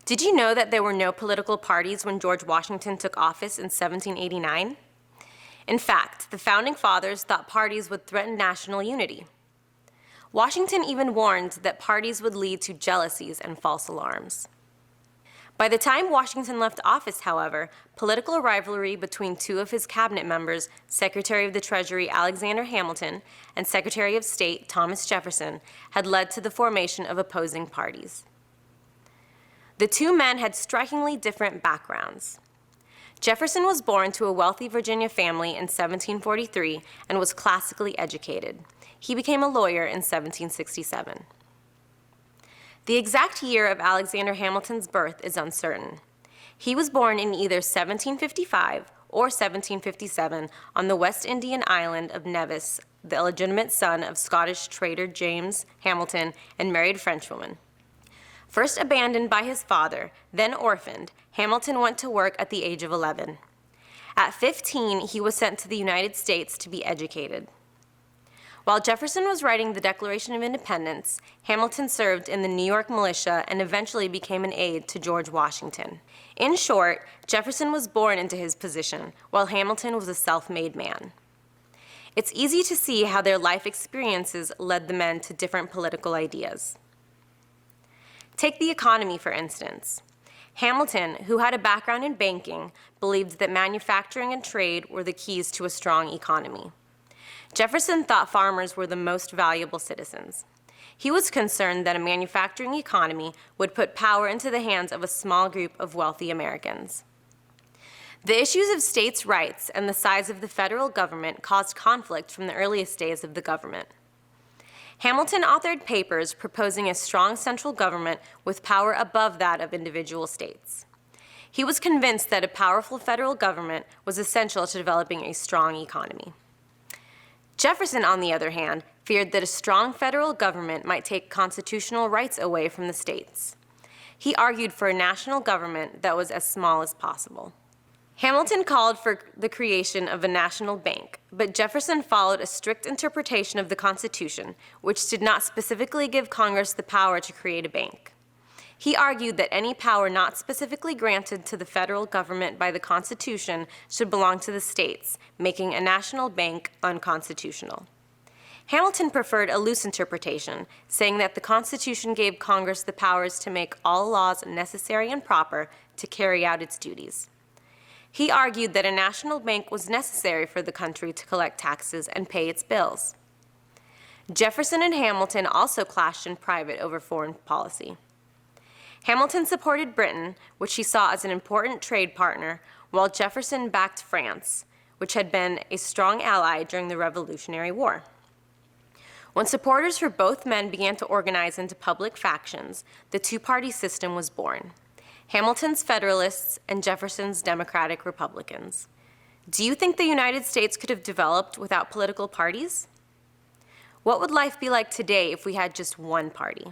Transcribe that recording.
Did you know that there were no political parties when George Washington took office in 1789? In fact, the Founding Fathers thought parties would threaten national unity. Washington even warned that parties would lead to jealousies and false alarms. By the time Washington left office, however, political rivalry between two of his cabinet members, Secretary of the Treasury Alexander Hamilton and Secretary of State Thomas Jefferson, had led to the formation of opposing parties. The two men had strikingly different backgrounds. Jefferson was born to a wealthy Virginia family in 1743 and was classically educated. He became a lawyer in 1767. The exact year of Alexander Hamilton's birth is uncertain. He was born in either 1755 or 1757 on the West Indian island of Nevis, the illegitimate son of Scottish trader James Hamilton and married Frenchwoman. First abandoned by his father, then orphaned, Hamilton went to work at the age of 11. At 15, he was sent to the United States to be educated. While Jefferson was writing the Declaration of Independence, Hamilton served in the New York militia and eventually became an aide to George Washington. In short, Jefferson was born into his position, while Hamilton was a self-made man. It's easy to see how their life experiences led the men to different political ideas. Take the economy, for instance. Hamilton, who had a background in banking, believed that manufacturing and trade were the keys to a strong economy. Jefferson thought farmers were the most valuable citizens. He was concerned that a manufacturing economy would put power into the hands of a small group of wealthy Americans. The issues of states' rights and the size of the federal government caused conflict from the earliest days of the government. Hamilton authored papers proposing a strong central government with power above that of individual states. He was convinced that a powerful federal government was essential to developing a strong economy. Jefferson, on the other hand, feared that a strong federal government might take constitutional rights away from the states. He argued for a national government that was as small as possible. Hamilton called for the creation of a national bank, but Jefferson followed a strict interpretation of the Constitution, which did not specifically give Congress the power to create a bank. He argued that any power not specifically granted to the federal government by the Constitution should belong to the states, making a national bank unconstitutional. Hamilton preferred a loose interpretation, saying that the Constitution gave Congress the powers to make all laws necessary and proper to carry out its duties. He argued that a national bank was necessary for the country to collect taxes and pay its bills. Jefferson and Hamilton also clashed in private over foreign policy. Hamilton supported Britain, which he saw as an important trade partner, while Jefferson backed France, which had been a strong ally during the Revolutionary War. When supporters for both men began to organize into public factions, the two-party system was born: Hamilton's Federalists and Jefferson's Democratic Republicans. Do you think the United States could have developed without political parties? What would life be like today if we had just one party?